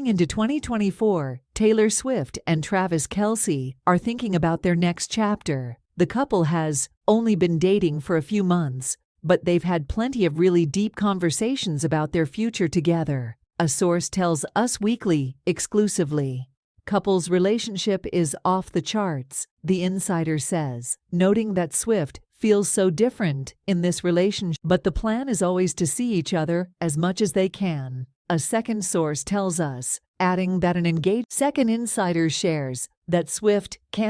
into 2024, Taylor Swift and Travis Kelce are thinking about their next chapter. The couple has only been dating for a few months, but they've had plenty of really deep conversations about their future together. A source tells Us Weekly exclusively. Couple's relationship is off the charts, the insider says, noting that Swift feels so different in this relationship, but the plan is always to see each other as much as they can. A second source tells us, adding that an engaged second insider shares that Swift can't